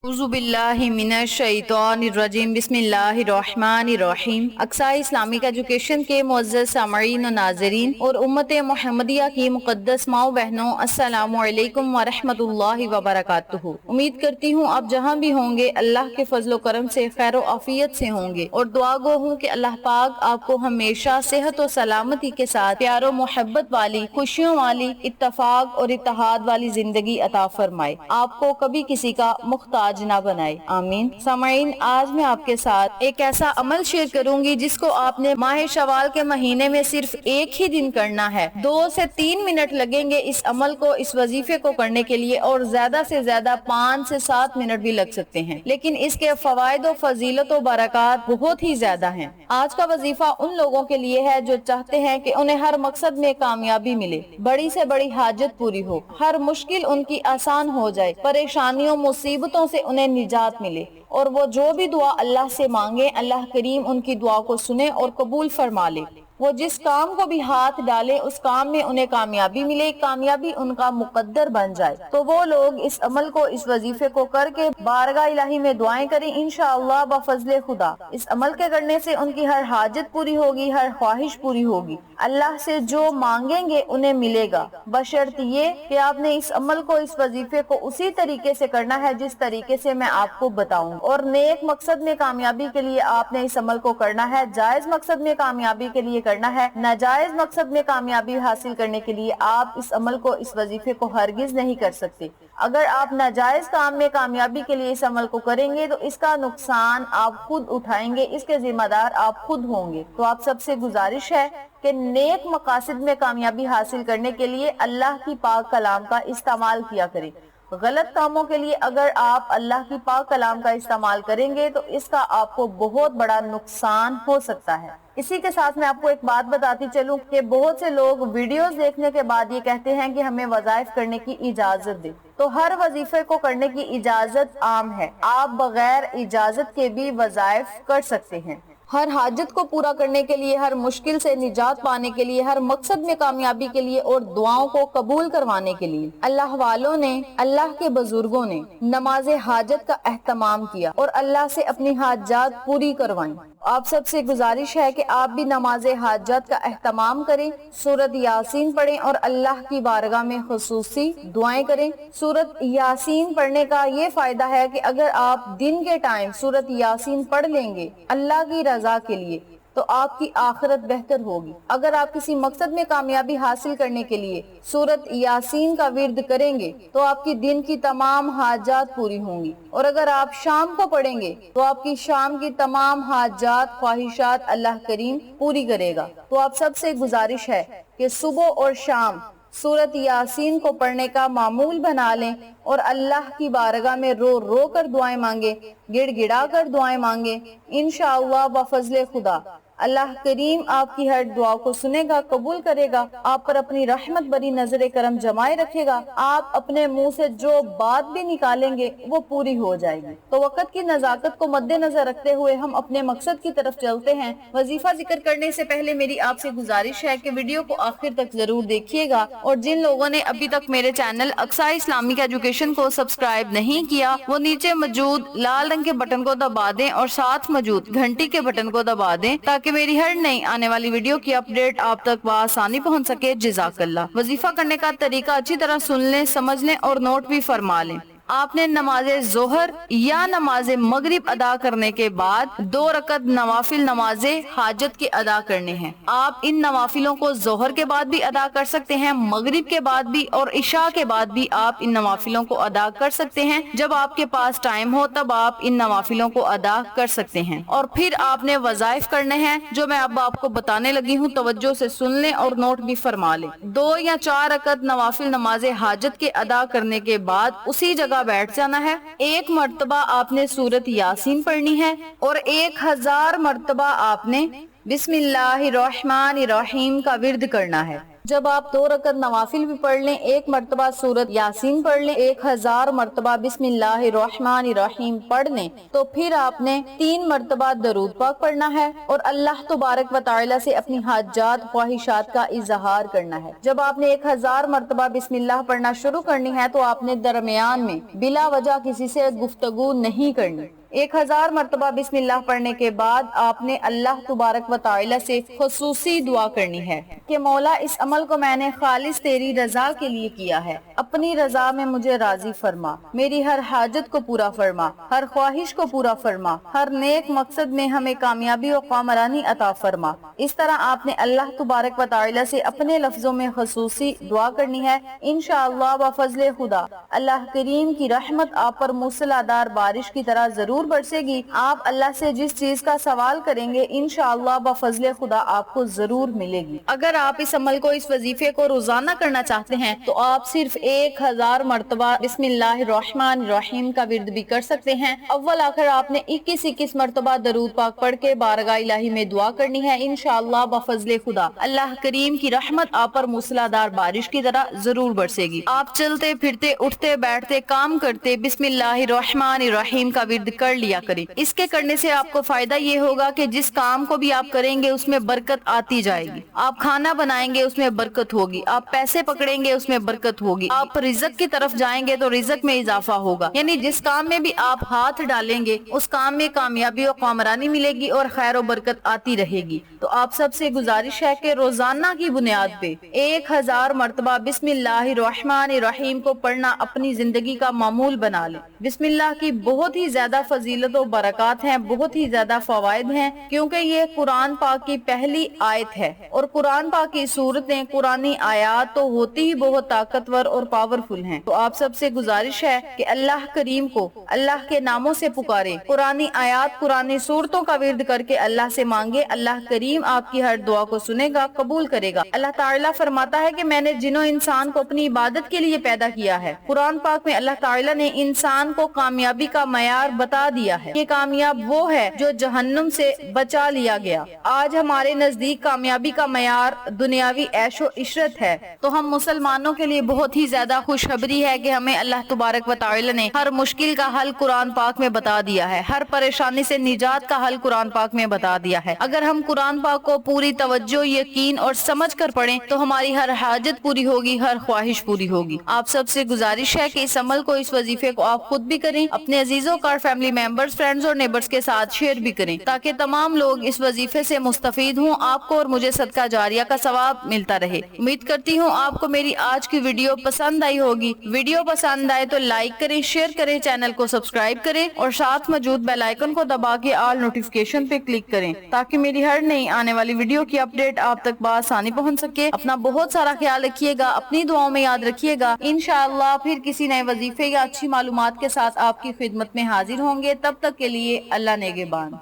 اعوذ باللہ من الشیطان الرجیم بسم اللہ الرحمن الرحیم۔ اقصی اسلامک ایجوکیشن کے معزز سامعین و ناظرین اور امت محمدیہ کی مقدس ماؤں بہنوں، السلام علیکم ورحمۃ اللہ وبرکاتہ۔ امید کرتی ہوں آپ جہاں بھی ہوں گے اللہ کے فضل و کرم سے خیر و عافیت سے ہوں گے، اور دعا گو ہوں کہ اللہ پاک آپ کو ہمیشہ صحت و سلامتی کے ساتھ پیار و محبت والی، خوشیوں والی، اتفاق اور اتحاد والی زندگی عطا فرمائے، آپ کو کبھی کسی کا محتاج نہ بنائے، آمین۔ سامعین، آج میں آپ کے ساتھ ایک ایسا عمل شیئر کروں گی جس کو آپ نے ماہ شوال کے مہینے میں صرف ایک ہی دن کرنا ہے۔ 2 سے 3 منٹ لگیں گے اس عمل کو، اس وظیفے کو کرنے کے لیے، اور زیادہ سے زیادہ 5 سے 7 منٹ بھی لگ سکتے ہیں، لیکن اس کے فوائد و فضیلت و برکات بہت ہی زیادہ ہیں۔ آج کا وظیفہ ان لوگوں کے لیے ہے جو چاہتے ہیں کہ انہیں ہر مقصد میں کامیابی ملے، بڑی سے بڑی حاجت پوری ہو، ہر مشکل ان کی آسان ہو جائے، پریشانیوں مصیبتوں سے انہیں نجات ملے، اور وہ جو بھی دعا اللہ سے مانگے اللہ کریم ان کی دعا کو سنے اور قبول فرما لے۔ وہ جس کام کو بھی ہاتھ ڈالے اس کام میں انہیں کامیابی ملے، کامیابی ان کا مقدر بن جائے۔ تو وہ لوگ اس عمل کو، اس وظیفے کو کر کے بارگاہ الہی میں دعائیں کریں، انشاءاللہ بفضل خدا اس عمل کے کرنے سے ان کی ہر حاجت پوری ہوگی، ہر خواہش پوری ہوگی، اللہ سے جو مانگیں گے انہیں ملے گا، بشرط یہ کہ آپ نے اس عمل کو، اس وظیفے کو اسی طریقے سے کرنا ہے جس طریقے سے میں آپ کو بتاؤں، اور نیک مقصد میں کامیابی کے لیے آپ نے اس عمل کو کرنا ہے، جائز مقصد میں کامیابی کے لیے کرنا ہے، ناجائز مقصد میں کامیابی حاصل کرنے کے لیے آپ اس عمل کو، اس وظیفے کو ہرگز نہیں کر سکتے۔ اگر آپ ناجائز کام میں کامیابی کے لیے اس عمل کو کریں گے تو اس کا نقصان آپ خود اٹھائیں گے، اس کے ذمہ دار آپ خود ہوں گے۔ تو آپ سب سے گزارش ہے کہ نیک مقاصد میں کامیابی حاصل کرنے کے لیے اللہ کی پاک کلام کا استعمال کیا کریں۔ غلط کاموں کے لیے اگر آپ اللہ کی پاک کلام کا استعمال کریں گے تو اس کا آپ کو بہت بڑا نقصان ہو سکتا ہے۔ اسی کے ساتھ میں آپ کو ایک بات بتاتی چلوں کہ بہت سے لوگ ویڈیوز دیکھنے کے بعد یہ کہتے ہیں کہ ہمیں وظائف کرنے کی اجازت دے، تو ہر وظیفے کو کرنے کی اجازت عام ہے، آپ بغیر اجازت کے بھی وظائف کر سکتے ہیں۔ ہر حاجت کو پورا کرنے کے لیے، ہر مشکل سے نجات پانے کے لیے، ہر مقصد میں کامیابی کے لیے اور دعاؤں کو قبول کروانے کے لیے اللہ والوں نے، اللہ کے بزرگوں نے نماز حاجت کا اہتمام کیا اور اللہ سے اپنی حاجات پوری کروائیں۔ آپ سب سے گزارش ہے کہ آپ بھی نماز حاجت کا اہتمام کریں، سورۃ یاسین پڑھیں اور اللہ کی بارگاہ میں خصوصی دعائیں کریں۔ سورۃ یاسین پڑھنے کا یہ فائدہ ہے کہ اگر آپ دن کے ٹائم سورۃ یاسین پڑھ لیں گے اللہ کی رضا کے لیے تو آپ کی آخرت بہتر ہوگی۔ اگر آپ کسی مقصد میں کامیابی حاصل کرنے کے لیے سورۃ یاسین کا ورد کریں گے تو آپ کی دن کی تمام حاجات پوری ہوں گی، اور اگر آپ شام کو پڑھیں گے تو آپ کی شام کی تمام حاجات، خواہشات اللہ کریم پوری کرے گا۔ تو آپ سب سے گزارش ہے کہ صبح اور شام سورۃ یاسین کو پڑھنے کا معمول بنا لیں اور اللہ کی بارگاہ میں رو رو کر دعائیں مانگے، گڑ گڑا کر دعائیں مانگے، انشاءاللہ بفضل خدا اللہ کریم آپ کی ہر دعا کو سنے گا، قبول کرے گا، آپ پر اپنی رحمت بری نظر کرم جمائے رکھے گا، آپ اپنے منہ سے جو بات بھی نکالیں گے وہ پوری ہو جائے گی۔ تو وقت کی نزاکت کو مد نظر رکھتے ہوئے ہم اپنے مقصد کی طرف چلتے ہیں۔ وظیفہ ذکر کرنے سے پہلے میری آپ سے گزارش ہے کہ ویڈیو کو آخر تک ضرور دیکھیے گا، اور جن لوگوں نے ابھی تک میرے چینل اقصی اسلامک ایجوکیشن کو سبسکرائب نہیں کیا وہ نیچے موجود لال رنگ کے بٹن کو دبا دیں اور ساتھ موجود گھنٹی کے بٹن کو دبا دیں تاکہ میری ہر نئی آنے والی ویڈیو کی اپڈیٹ آپ تک بآسانی پہنچ سکے۔ جزاک اللہ۔ وظیفہ کرنے کا طریقہ اچھی طرح سن لیں، سمجھ لیں اور نوٹ بھی فرما لیں۔ آپ نے نماز ظہر یا نماز مغرب ادا کرنے کے بعد 2 رکعت نوافل نماز حاجت کے ادا کرنے ہیں۔ آپ ان نوافلوں کو ظہر کے بعد بھی ادا کر سکتے ہیں، مغرب کے بعد بھی اور عشاء کے بعد بھی آپ ان نوافلوں کو ادا کر سکتے ہیں۔ جب آپ کے پاس ٹائم ہو تب آپ ان نوافلوں کو ادا کر سکتے ہیں، اور پھر آپ نے وظائف کرنے ہیں جو میں اب آپ کو بتانے لگی ہوں، توجہ سے سن لیں اور نوٹ بھی فرما لیں۔ 2 یا 4 رکعت نوافل نماز حاجت کے ادا کرنے کے بعد اسی جگہ بیٹھ جانا ہے۔ 1 مرتبہ آپ نے سورۃ یاسین پڑھنی ہے اور 1000 مرتبہ آپ نے بسم اللہ الرحمن الرحیم کا ورد کرنا ہے۔ جب آپ 2 رکعت نوافل بھی پڑھ لیں، 1 مرتبہ سورۃ یاسین پڑھ لیں، 1000 مرتبہ بسم اللہ الرحمن الرحیم پڑھ لیں، تو پھر آپ نے 3 مرتبہ درود پاک پڑھنا ہے اور اللہ تبارک و تعالی سے اپنی حاجات خواہشات کا اظہار کرنا ہے۔ جب آپ نے 1000 مرتبہ بسم اللہ پڑھنا شروع کرنی ہے تو آپ نے درمیان میں بلا وجہ کسی سے گفتگو نہیں کرنی۔ 1000 مرتبہ بسم اللہ پڑھنے کے بعد آپ نے اللہ تبارک و تعالی سے خصوصی دعا کرنی ہے کہ مولا اس عمل کو میں نے خالص تیری رضا کے لیے کیا ہے، اپنی رضا میں مجھے راضی فرما، میری ہر حاجت کو پورا فرما، ہر خواہش کو پورا فرما، ہر نیک مقصد میں ہمیں کامیابی و کامرانی عطا فرما۔ اس طرح آپ نے اللہ تبارک و تعالی سے اپنے لفظوں میں خصوصی دعا کرنی ہے۔ انشاءاللہ بفضل خدا اللہ کریم کی رحمت آپ پر موسلادھار بارش کی طرح ضرور برسے گی۔ آپ اللہ سے جس چیز کا سوال کریں گے انشاءاللہ بفضل خدا آپ کو ضرور ملے گی۔ اگر آپ اس عمل کو، اس وظیفے کو روزانہ کرنا چاہتے ہیں تو آپ صرف 1000 مرتبہ بسم اللہ الرحمن الرحیم کا ورد بھی کر سکتے ہیں۔ اول آخر آپ نے 21 مرتبہ درود پاک پڑھ کے بارگاہ الہی میں دعا کرنی ہے۔ انشاءاللہ بفضل خدا اللہ کریم کی رحمت آپ پر موسلادھار بارش کی طرح ضرور برسے گی۔ آپ چلتے پھرتے، اٹھتے بیٹھتے، کام کرتے بسم اللہ الرحمن الرحیم کا ورد کر لیا کریں۔ اس کے کرنے سے آپ کو فائدہ یہ ہوگا کہ جس کام کو بھی آپ کریں گے اس میں برکت آتی جائے گی۔ آپ کھانا بنائیں گے اس میں برکت ہوگی، آپ پیسے پکڑیں گے اس میں برکت ہوگی، آپ رزق کی طرف جائیں گے تو رزق میں اضافہ ہوگا، یعنی جس کام میں بھی آپ ہاتھ ڈالیں گے اس کام میں کامیابی و کامرانی ملے گی اور خیر و برکت آتی رہے گی۔ تو آپ سب سے گزارش ہے کہ روزانہ کی بنیاد پہ 1000 مرتبہ بسم اللہ الرحمن الرحیم کو پڑھنا اپنی زندگی کا معمول بنا لیں۔ بسم اللہ کی بہت ہی زیادہ فضیلت و برکات ہیں، بہت ہی زیادہ فوائد ہیں، کیونکہ یہ قرآن پاک کی پہلی آیت ہے اور قرآن پاک کی صورتیں، قرآنی آیات تو ہوتی ہی بہت طاقتور اور پاورفل ہیں۔ تو آپ سب سے گزارش ہے کہ اللہ کریم کو اللہ کے ناموں سے پکاریں، قرآنی آیات، قرآنی صورتوں کا ورد کر کے اللہ سے مانگے، اللہ کریم آپ کی ہر دعا کو سنے گا، قبول کرے گا۔ اللہ تعالیٰ فرماتا ہے کہ میں نے جن و انسان کو اپنی عبادت کے لیے پیدا کیا ہے۔ قرآن پاک میں اللہ تعالیٰ نے انسان کو کامیابی کا معیار بتا دیا ہے۔ یہ کامیاب وہ ہے جو جہنم سے بچا لیا گیا۔ آج ہمارے نزدیک کامیابی کا معیار دنیاوی عیش و عشرت ہے، تو ہم مسلمانوں کے لیے بہت ہی زیادہ خوشخبری ہے کہ ہمیں اللہ تبارک و تعالی نے ہر مشکل کا حل قرآن پاک میں بتا دیا ہے، ہر پریشانی سے نجات کا حل قرآن پاک میں بتا دیا ہے۔ اگر ہم قرآن پاک کو پوری توجہ، یقین اور سمجھ کر پڑھیں تو ہماری ہر حاجت پوری ہوگی، ہر خواہش پوری ہوگی۔ آپ سب سے گزارش ہے کہ اس عمل کو، اس وظیفے کو آپ خود بھی کریں، اپنے عزیزوں کا، فیملی ممبرز، فرینڈز اور نیبرز کے ساتھ شیئر بھی کریں تاکہ تمام لوگ اس وظیفے سے مستفید ہوں، آپ کو اور مجھے صدقہ جاریہ کا ثواب ملتا رہے۔ امید کرتی ہوں آپ کو میری آج کی ویڈیو پسند آئی ہوگی۔ ویڈیو پسند آئے تو لائک کریں، شیئر کریں، چینل کو سبسکرائب کریں اور ساتھ موجود بیل آئیکن کو دبا کے آل نوٹیفیکیشن پہ کلک کریں تاکہ میری ہر نئی آنے والی ویڈیو کی اپڈیٹ آپ تک بآسانی پہنچ سکے۔ اپنا بہت سارا خیال رکھیے گا، اپنی دعاؤں میں یاد رکھیے گا۔ انشاءاللہ پھر کسی نئے وظیفے یا اچھی معلومات کے ساتھ آپ کی خدمت میں حاضر ہوں گے۔ تب تک کے لیے اللہ نگہبان۔